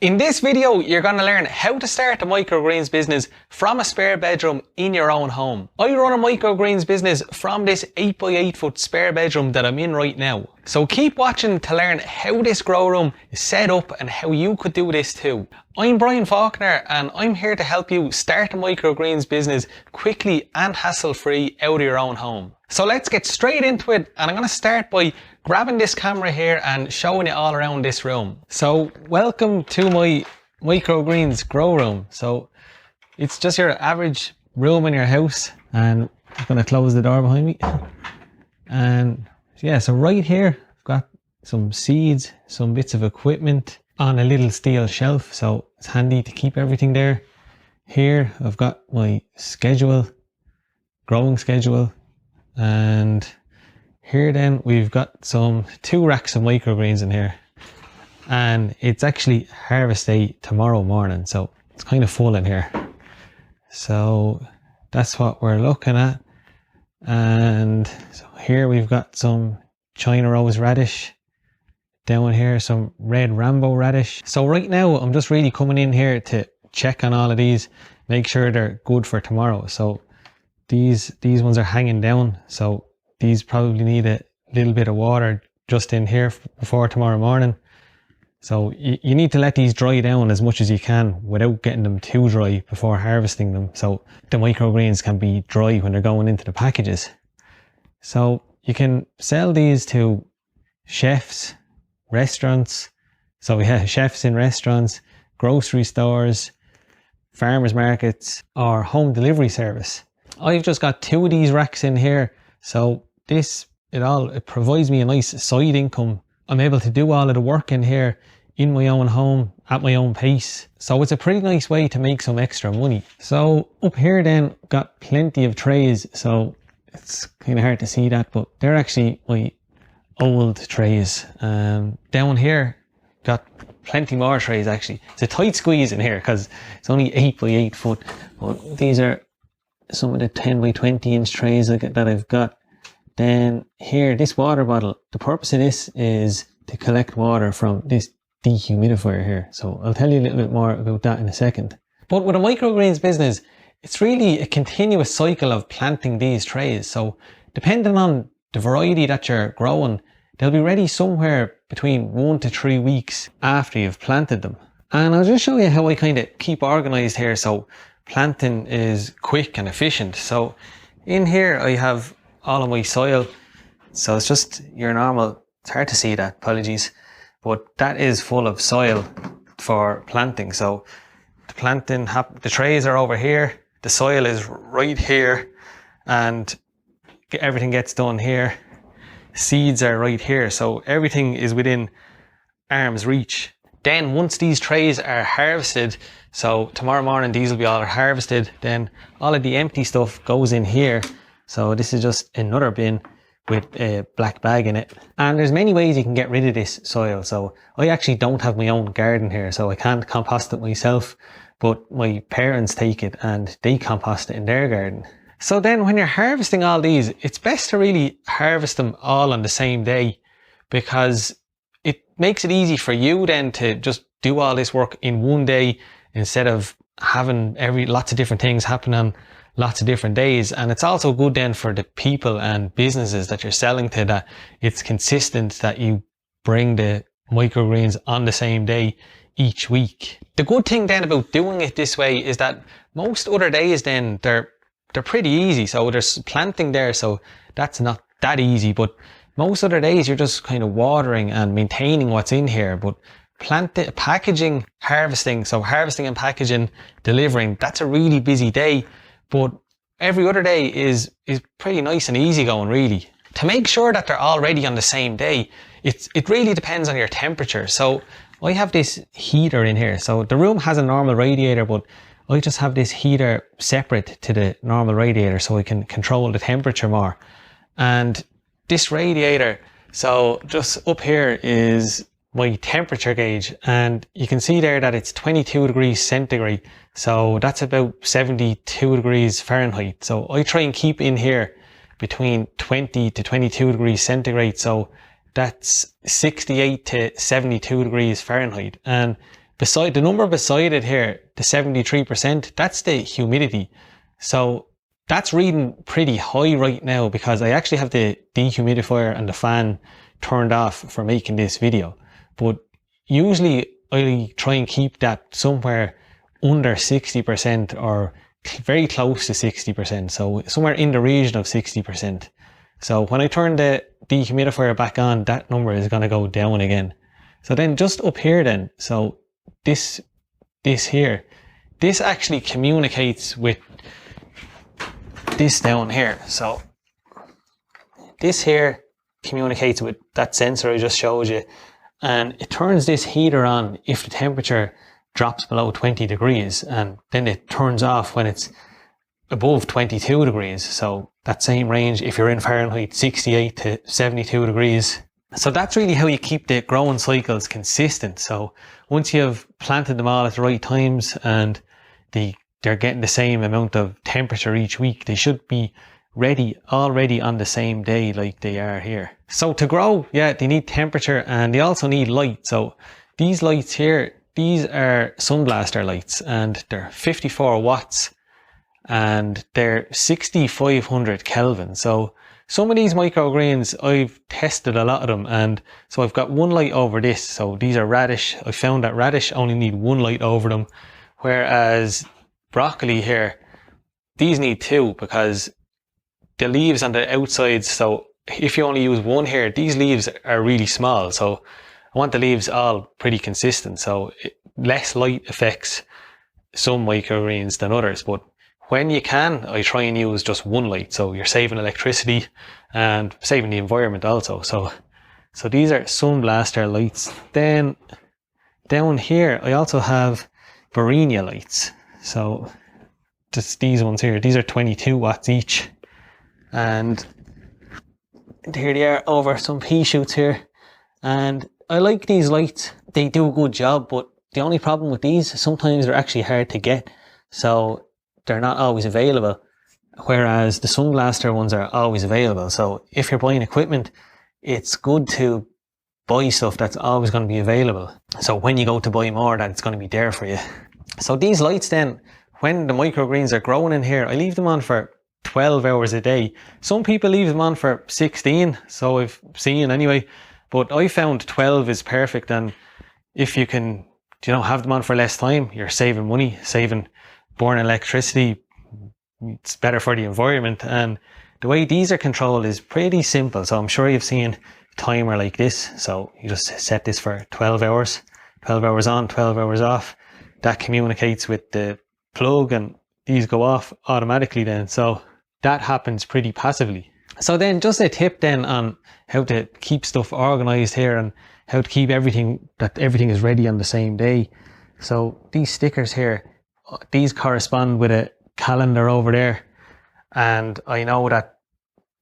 In this video, you're going to learn how to start a microgreens business from a spare bedroom in your own home. I run a microgreens business from this 8x8 foot spare bedroom that I'm in right now. So keep watching to learn how this grow room is set up and how you could do this too. I'm Brian Faulkner and I'm here to help you start a microgreens business quickly and hassle-free out of your own home. So let's get straight into it, and I'm going to start by grabbing this camera here and showing you all around this room. So welcome to my microgreens grow room. So it's just your average room in your house, and I'm going to close the door behind me. And yeah, so right here I've got some seeds, some bits of equipment on a little steel shelf, so it's handy to keep everything there. Here I've got my schedule, growing schedule, and here then we've got two racks of microgreens in here, and it's actually harvest day tomorrow morning, so it's kind of full in here. So that's what we're looking at. And so here we've got some China rose radish, down here some red Rambo radish. So right now I'm just really coming in here to check on all of these, make sure they're good for tomorrow. So these ones are hanging down, so these probably need a little bit of water just in here before tomorrow morning. So you need to let these dry down as much as you can without getting them too dry before harvesting them, so the microgreens can be dry when they're going into the packages. So you can sell these to chefs, restaurants, so we have chefs in restaurants, grocery stores, farmers markets, or home delivery service. I've just got two of these racks in here, so it provides me a nice side income. I'm able to do all of the work in here in my own home at my own pace. So it's a pretty nice way to make some extra money. So up here then, got plenty of trays. So it's kind of hard to see that, but they're actually my old trays. Down here, got plenty more trays actually. It's a tight squeeze in here because it's only 8x8 foot. But these are some of the 10x20 inch trays that I've got. Then here, this water bottle, the purpose of this is to collect water from this dehumidifier here. So I'll tell you a little bit more about that in a second. But with a microgreens business, it's really a continuous cycle of planting these trays. So depending on the variety that you're growing, they'll be ready somewhere between 1 to 3 weeks after you've planted them. And I'll just show you how I kind of keep organized here so planting is quick and efficient. So in here I have all of my soil, so it's just your normal, it's hard to see that, apologies, but that is full of soil for planting. So the trays are over here, the soil is right here, and everything gets done here. Seeds are right here, so everything is within arm's reach. Then once these trays are harvested, so tomorrow morning these will be all harvested, then all of the empty stuff goes in here. So this is just another bin with a black bag in it. And there's many ways you can get rid of this soil. So I actually don't have my own garden here, so I can't compost it myself, but my parents take it and they compost it in their garden. So then when you're harvesting all these, it's best to really harvest them all on the same day, because it makes it easy for you then to just do all this work in one day instead of having lots of different things happen on lots of different days. And it's also good then for the people and businesses that you're selling to, that it's consistent that you bring the microgreens on the same day each week. The good thing then about doing it this way is that most other days then they're pretty easy. So there's planting there, so that's not that easy, but most other days you're just kind of watering and maintaining what's in here. But packaging, harvesting, so harvesting and packaging, delivering, that's a really busy day. But every other day is pretty nice and easy going, really. To make sure that they're all ready on the same day, it really depends on your temperature. So I have this heater in here. So the room has a normal radiator, but I just have this heater separate to the normal radiator so I can control the temperature more. And this radiator, so just up here is my temperature gauge, and you can see there that it's 22 degrees centigrade, so that's about 72 degrees Fahrenheit. So I try and keep in here between 20 to 22 degrees centigrade, so that's 68 to 72 degrees Fahrenheit. And beside the number beside it here, the 73%, that's the humidity. So that's reading pretty high right now because I actually have the dehumidifier and the fan turned off for making this video. But usually I try and keep that somewhere under 60% or very close to 60%. So somewhere in the region of 60%. So when I turn the dehumidifier back on, that number is going to go down again. So then just up here then, so this here, this actually communicates with this down here. So this here communicates with that sensor I just showed you, and it turns this heater on if the temperature drops below 20 degrees, and then it turns off when it's above 22 degrees. So that same range if you're in Fahrenheit 68 to 72 degrees. So that's really how you keep the growing cycles consistent. So once you've planted them all at the right times and they're getting the same amount of temperature each week, they should be ready already on the same day like they are here. So to grow, yeah, they need temperature and they also need light. So these lights here, these are sunblaster lights and they're 54 watts and they're 6500 Kelvin. So some of these microgreens, I've tested a lot of them, and so I've got one light over this. So these are radish. I found that radish only need one light over them, whereas broccoli here, these need two because the leaves on the outsides, so if you only use one here, these leaves are really small. So I want the leaves all pretty consistent. So less light affects some microgreens than others, but when you can, I try and use just one light. So you're saving electricity and saving the environment also. So these are sunblaster lights. Then down here, I also have Barenia lights. So just these ones here, these are 22 watts each. And here they are over some pea shoots here. And I like these lights. They do a good job, but the only problem with these, sometimes they're actually hard to get. So they're not always available, whereas the sunblaster ones are always available. So if you're buying equipment, it's good to buy stuff that's always going to be available. So when you go to buy more, that it's going to be there for you. So these lights then, when the microgreens are growing in here, I leave them on for 12 hours a day. Some people leave them on for 16, so I've seen anyway, but I found 12 is perfect. And if you can, have them on for less time, you're saving money, saving burning electricity. It's better for the environment, and the way these are controlled is pretty simple. So I'm sure you've seen a timer like this. So you just set this for 12 hours, 12 hours on, 12 hours off. That communicates with the plug and these go off automatically then. So that happens pretty passively. So then just a tip then on how to keep stuff organized here and how to keep everything is ready on the same day. So these stickers here, these correspond with a calendar over there, and I know that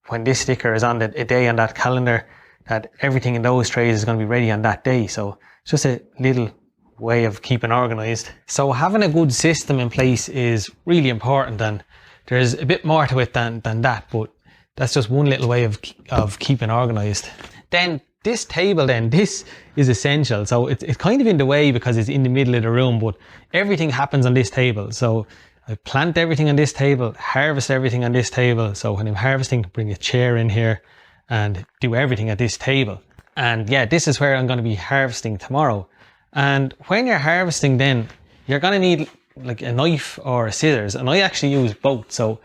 when this sticker is on a day on that calendar, that everything in those trays is going to be ready on that day. So it's just a little way of keeping organized. So having a good system in place is really important, and there's a bit more to it than that, but that's just one little way of keeping organized. Then this table then, this is essential. So it's kind of in the way because it's in the middle of the room, but everything happens on this table. So I plant everything on this table, harvest everything on this table. So when I'm harvesting, bring a chair in here and do everything at this table. And yeah, this is where I'm going to be harvesting tomorrow. And when you're harvesting then, you're going to need like a knife or a scissors. And I actually use both. So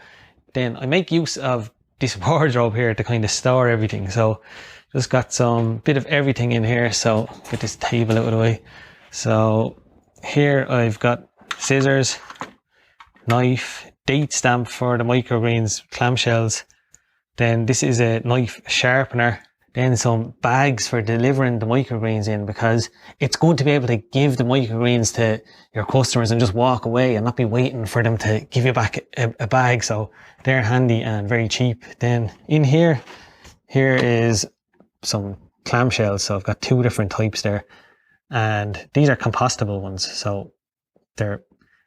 then I make use of this wardrobe here to kind of store everything. So just got some bit of everything in here. So get this table out of the way. So here I've got scissors, knife, date stamp for the microgreens, clamshells. Then this is a knife sharpener. Then some bags for delivering the microgreens in, because it's good to be able to give the microgreens to your customers and just walk away and not be waiting for them to give you back a bag. So they're handy and very cheap. Then in here is some clamshells. So I've got two different types there, and these are compostable ones. So they're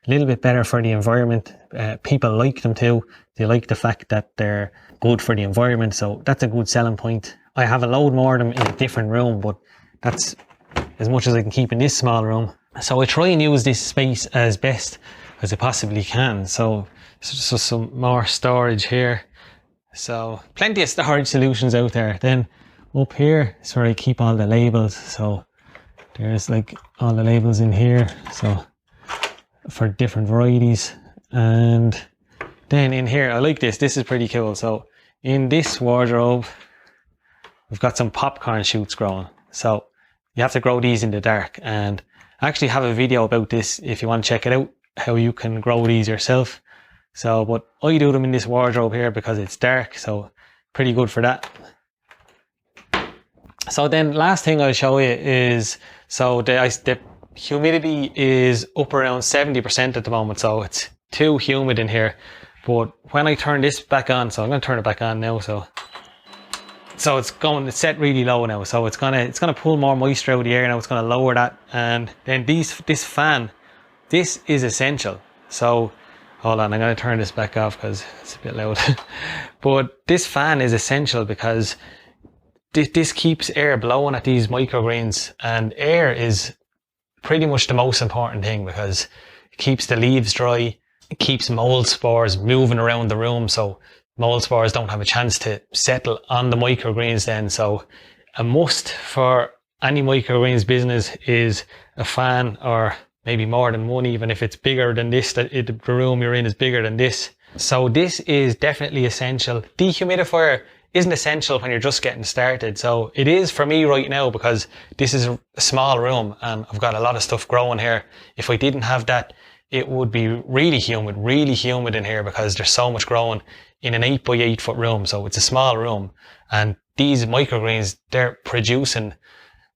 a little bit better for the environment. People like them too. They like the fact that they're good for the environment. So that's a good selling point. I have a load more of them in a different room, but that's as much as I can keep in this small room. So I try and use this space as best as I possibly can. So some more storage here. So plenty of storage solutions out there. Then up here is where I keep all the labels. So there's like all the labels in here. So for different varieties. And then in here, I like this. This is pretty cool. So in this wardrobe, we've got some popcorn shoots growing. So you have to grow these in the dark, and I actually have a video about this if you want to check it out, how you can grow these yourself. So, but I do them in this wardrobe here because it's dark, so pretty good for that. So then last thing I'll show you is, so the humidity is up around 70% at the moment, so it's too humid in here. But when I turn this back on, so I'm going to turn it back on now, so it's set really low now, so it's gonna pull more moisture out of the air now. It's gonna lower that. And then this fan, this is essential. So hold on, I'm gonna turn this back off because it's a bit loud. But this fan is essential because this keeps air blowing at these microgreens, and air is pretty much the most important thing because it keeps the leaves dry, it keeps mold spores moving around the room, so mold spores don't have a chance to settle on the microgreens then. So a must for any microgreens business is a fan, or maybe more than one, even if it's bigger than this, the room you're in is bigger than this. So this is definitely essential. Dehumidifier isn't essential when you're just getting started. So it is for me right now because this is a small room and I've got a lot of stuff growing here. If I didn't have that, it would be really humid in here because there's so much growing in an 8x8 foot room. So it's a small room, and these microgreens, they're producing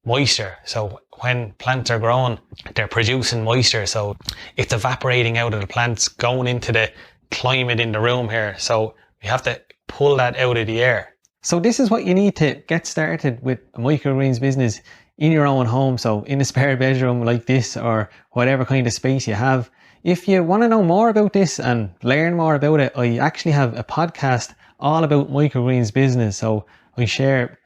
moisture. So when plants are growing, they're producing moisture. So it's evaporating out of the plants, going into the climate in the room here. So we have to pull that out of the air. So this is what you need to get started with a microgreens business in your own home. So in a spare bedroom like this, or whatever kind of space you have. If you want to know more about this and learn more about it, I actually have a podcast all about microgreens business. So I share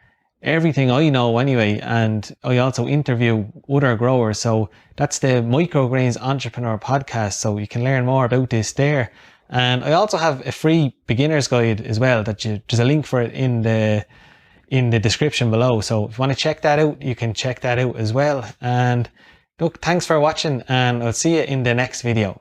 everything I know anyway, and I also interview other growers. So that's the Microgreens Entrepreneur Podcast. So you can learn more about this there. And I also have a free beginner's guide as well there's a link for it in the description below. So if you want to check that out, you can check that out as well. And look, thanks for watching, and I'll see you in the next video.